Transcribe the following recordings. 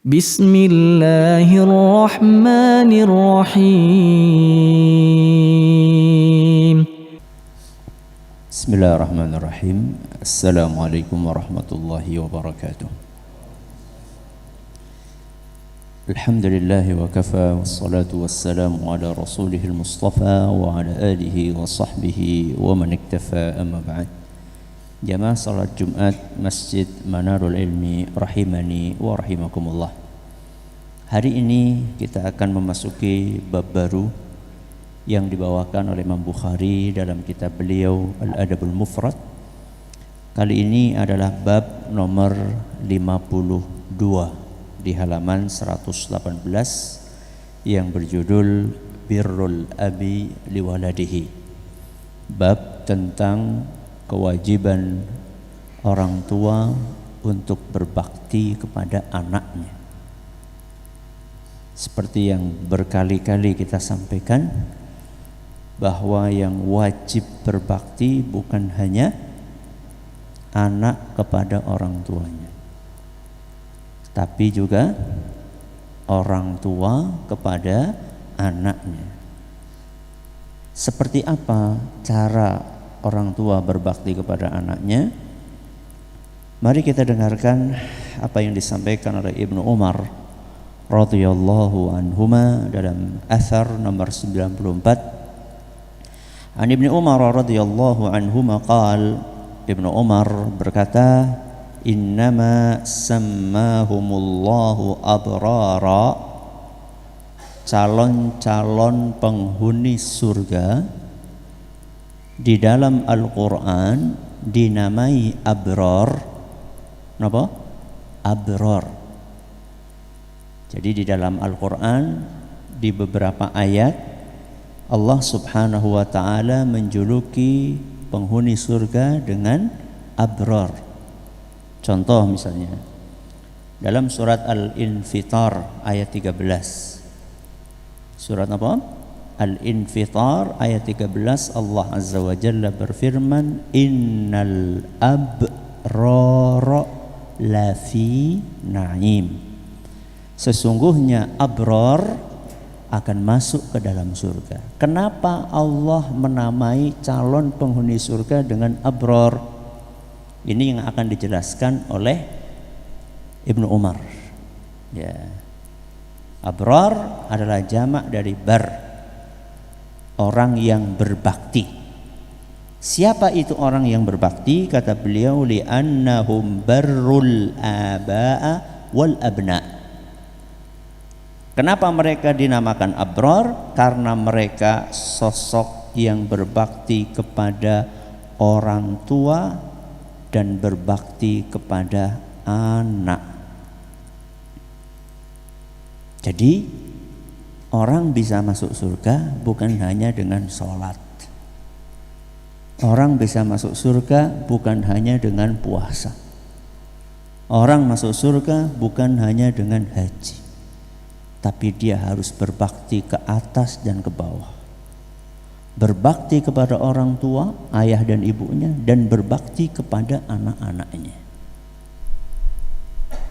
Bismillahirrahmanirrahim. Bismillahirrahmanirrahim. Assalamualaikum warahmatullahi wabarakatuh. Alhamdulillahi wa kafa, wassalatu wassalamu ala rasulihil mustafa wa ala alihi wa sahbihi wa man iktafa, amma ba'd. Jamaah salat Jumat Masjid Manarul Ilmi rahimani wa rahimakumullah. Hari ini kita akan memasuki bab baru yang dibawakan oleh Imam Bukhari dalam kitab beliau Al-Adabul Mufrad. Kali ini adalah bab nomor 52 di halaman 118 yang berjudul Birrul Abi Liwaladihi. Bab tentang kewajiban orang tua untuk berbakti kepada anaknya. Seperti yang berkali-kali kita sampaikan, bahwa yang wajib berbakti bukan hanya anak kepada orang tuanya, tapi juga orang tua kepada anaknya. Seperti apa cara orang tua berbakti kepada anaknya? Mari kita dengarkan apa yang disampaikan oleh Ibnu Umar radhiyallahu anhuma dalam athar nomor 94. An Ibnu Umar radhiyallahu anhuma qala, Ibnu Umar berkata, innama sammahumullahu abrara, calon-calon penghuni surga di dalam Al-Quran dinamai abrar. Napa? Abrar. Jadi di dalam Al-Quran di beberapa ayat Allah subhanahu wa ta'ala menjuluki penghuni surga dengan abrar. Contoh misalnya dalam surat Al-Infitar ayat 13. Surat apa? Al-Infitar ayat 13, Allah azza wa jalla berfirman, innal abrara lafi na'im. Sesungguhnya abrar akan masuk ke dalam surga. Kenapa Allah menamai calon penghuni surga dengan abrar? Ini yang akan dijelaskan oleh Ibnu Umar. Ya. Abrar adalah jamak dari bar, orang yang berbakti. Siapa itu orang yang berbakti? Kata beliau, li'annahum barrul aba'a wal abna. Kenapa mereka dinamakan abrar? Karena mereka sosok yang berbakti kepada orang tua dan berbakti kepada anak. Jadi orang bisa masuk surga bukan hanya dengan sholat. Orang bisa masuk surga bukan hanya dengan puasa. Orang masuk surga bukan hanya dengan haji, tapi dia harus berbakti ke atas dan ke bawah. Berbakti kepada orang tua, ayah dan ibunya, dan berbakti kepada anak-anaknya.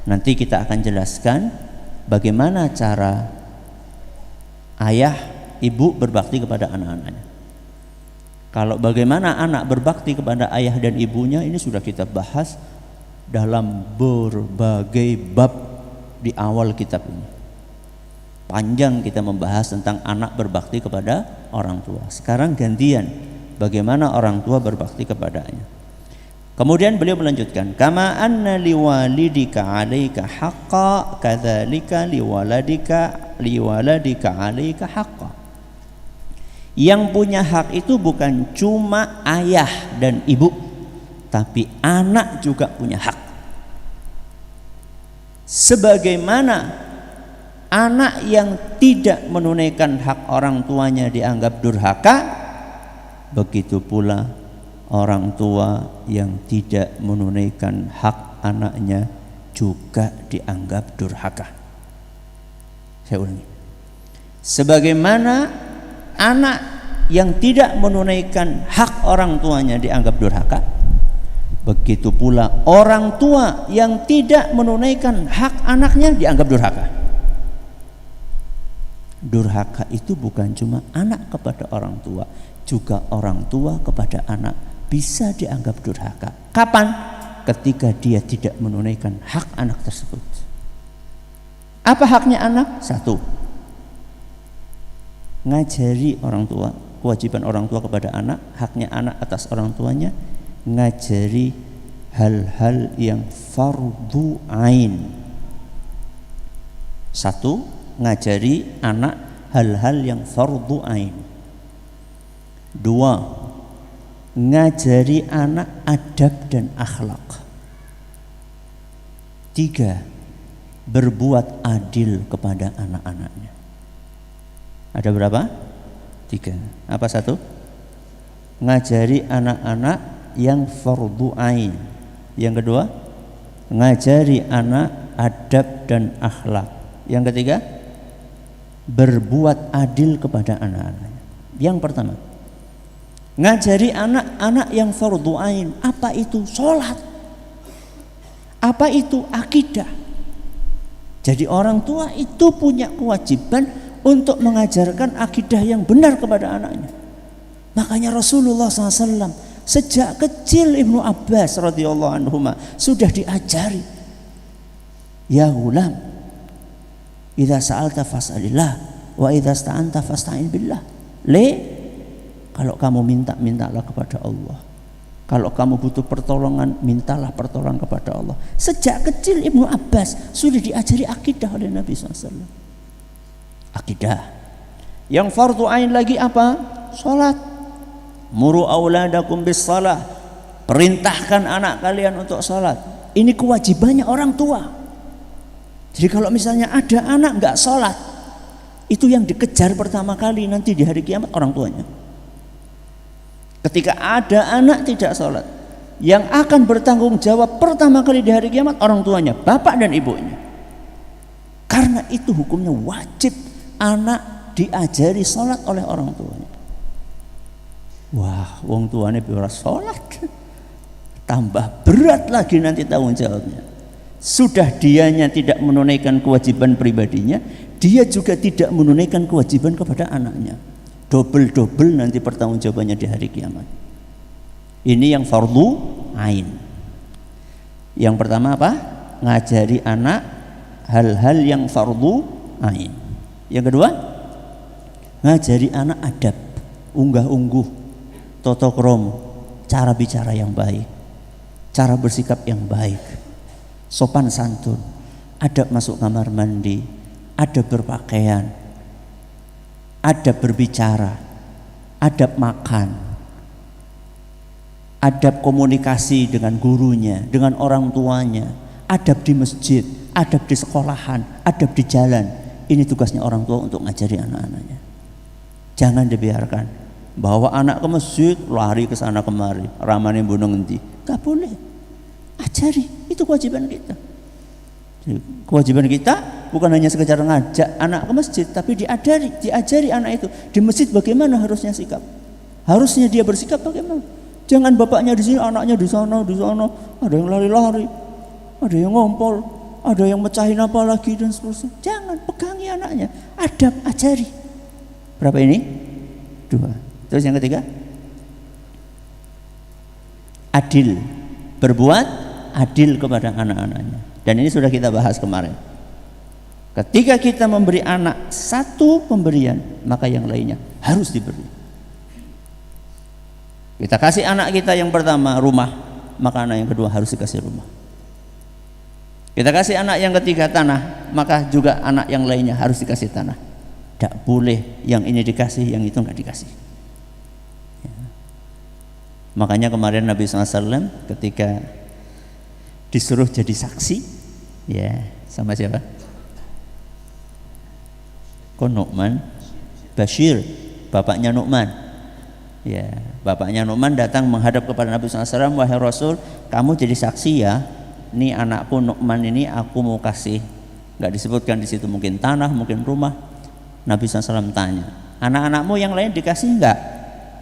Nanti kita akan jelaskan bagaimana cara ayah, ibu berbakti kepada anak-anaknya. Kalau bagaimana anak berbakti kepada ayah dan ibunya, ini sudah kita bahas dalam berbagai bab di awal kitab ini. Panjang kita membahas tentang anak berbakti kepada orang tua. Sekarang gantian bagaimana orang tua berbakti kepadanya. Kemudian beliau melanjutkan, kama anna liwalidika 'alaika haqqa kadzalika liwaladika 'alaika haqqa. Yang punya hak itu bukan cuma ayah dan ibu, tapi anak juga punya hak. Sebagaimana anak yang tidak menunaikan hak orang tuanya dianggap durhaka, begitu pula orang tua yang tidak menunaikan hak anaknya juga dianggap durhaka. Saya ulangi. Sebagaimana anak yang tidak menunaikan hak orang tuanya dianggap durhaka, Begitu pula orang tua yang tidak menunaikan hak anaknya dianggap durhaka. Durhaka itu bukan cuma anak kepada orang tua, juga orang tua kepada anak bisa dianggap durhaka. Kapan? Ketika dia tidak menunaikan hak anak tersebut. Apa haknya anak? Satu, ngajari orang tua. Kewajiban orang tua kepada anak, haknya anak atas orang tuanya, ngajari hal-hal yang fardhu ain. Satu, ngajari anak hal-hal yang fardhu ain. Dua, ngajari anak adab dan akhlak. Tiga, berbuat adil kepada anak-anaknya. Ada berapa? Tiga. Apa satu? Ngajari anak-anak yang fardhu ain. Yang kedua, ngajari anak adab dan akhlak. Yang ketiga, berbuat adil kepada anak-anaknya. Yang pertama, ngajari anak-anak yang fardhu ain. Apa itu? Sholat. Apa itu? Akidah. Jadi orang tua itu punya kewajiban untuk mengajarkan akidah yang benar kepada anaknya. Makanya Rasulullah SAW sejak kecil Ibnu Abbas radhiyallahu anhuma sudah diajari, ya gulam, idza sa'alta fas'alillah wa idza sta'anta fasta'in billah. Kalau kamu minta, mintalah kepada Allah. Kalau kamu butuh pertolongan, mintalah pertolongan kepada Allah. Sejak kecil Ibnu Abbas sudah diajari akidah oleh Nabi SAW. Akidah. Yang fardhu ain lagi apa? Salat. Muru auladakum bis salah. Perintahkan anak kalian untuk salat. Ini kewajibannya orang tua. Jadi kalau misalnya ada anak enggak salat, itu yang dikejar pertama kali nanti di hari kiamat orang tuanya. Ketika ada anak tidak salat, yang akan bertanggung jawab pertama kali di hari kiamat orang tuanya, bapak dan ibunya. Karena itu hukumnya wajib anak diajari sholat oleh orang tuanya. Wah, wong tuanya biar sholat, tambah berat lagi nanti tanggung jawabnya. Sudah dianya tidak menunaikan kewajiban pribadinya, dia juga tidak menunaikan kewajiban kepada anaknya. Double nanti pertanggungjawabannya di hari kiamat. Ini yang fardhu ain. Yang pertama apa? Ngajari anak hal-hal yang fardhu ain. Yang kedua, ngajari anak adab, unggah-ungguh, tata krama, cara bicara yang baik, cara bersikap yang baik, sopan santun, adab masuk kamar mandi, adab berpakaian, adab berbicara, adab makan, adab komunikasi dengan gurunya, dengan orang tuanya, adab di masjid, adab di sekolahan, adab di jalan. Ini tugasnya orang tua untuk ngajari anak-anaknya. Jangan dibiarkan bawa anak ke masjid lari ke sana kemari, ramane mbono ngendi. Enggak boleh. Ajari, itu kewajiban kita. Kewajiban kita bukan hanya sekedar ngajak anak ke masjid, tapi diajari anak itu di masjid bagaimana harusnya sikap. Harusnya dia bersikap bagaimana. Jangan bapaknya di sini, anaknya di sana, ada yang lari-lari, ada yang ngompol, ada yang mecahin apa lagi dan seterusnya. Jangan, pegangi anaknya, adab, ajari. Berapa ini? 2. Terus yang ketiga, adil, berbuat adil kepada anak-anaknya. Dan ini sudah kita bahas kemarin. Ketika kita memberi anak satu pemberian, maka yang lainnya harus diberi. Kita kasih anak kita yang pertama rumah, maka anak yang kedua harus dikasih rumah. Kita kasih anak yang ketiga tanah, maka juga anak yang lainnya harus dikasih tanah. Tidak boleh yang ini dikasih, yang itu enggak dikasih. Ya. Makanya kemarin Nabi SAW ketika disuruh jadi saksi, ya sama siapa? Kok Nu'man? Bashir, bapaknya Nu'man. Ya, bapaknya Nu'man datang menghadap kepada Nabi SAW, wahai Rasul, kamu jadi saksi ya. Ini anakku Nu'man ini aku mau kasih. Enggak disebutkan di situ, mungkin tanah, mungkin rumah. Nabi SAW tanya, anak-anakmu yang lain dikasih enggak?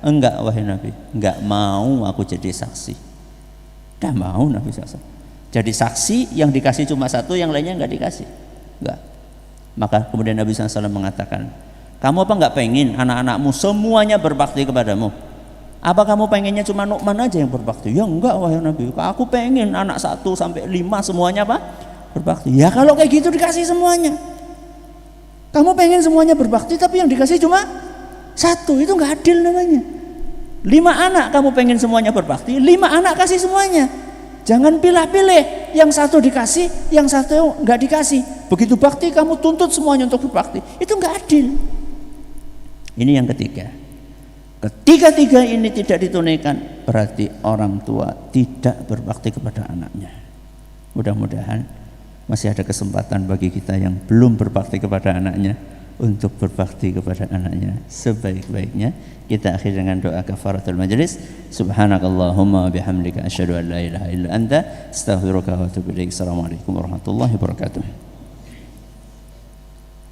Enggak wahai Nabi, enggak mau aku jadi saksi. Tidak mau Nabi SAW. Jadi saksi yang dikasih cuma satu, yang lainnya nggak dikasih. Enggak. Maka kemudian Nabi SAW mengatakan, kamu apa nggak pengen anak-anakmu semuanya berbakti kepadamu? Apa kamu pengennya cuma Nu'man aja yang berbakti? Ya enggak wahai Nabi, aku pengen anak 1 sampai 5 semuanya apa? Berbakti. Ya kalau kayak gitu dikasih semuanya. Kamu pengen semuanya berbakti tapi yang dikasih cuma 1, itu nggak adil namanya. 5 anak kamu pengen semuanya berbakti, 5 anak kasih semuanya. Jangan pilih-pilih, yang 1 dikasih, yang 1 nggak dikasih. Begitu bakti kamu tuntut semuanya untuk berbakti, itu nggak adil. Ini yang ketiga. Ketiga-tiga ini tidak ditunaikan, berarti orang tua tidak berbakti kepada anaknya. Mudah-mudahan masih ada kesempatan bagi kita yang belum berbakti kepada anaknya untuk berbakti kepada anaknya sebaik-baiknya. Kita akhiri dengan doa kafaratul majlis. Subhanakallahumma bihamdika asyhadu an la ilaha illa anta astaghfiruka wa atubu ilaik. Assalamualaikum warahmatullahi wabarakatuh.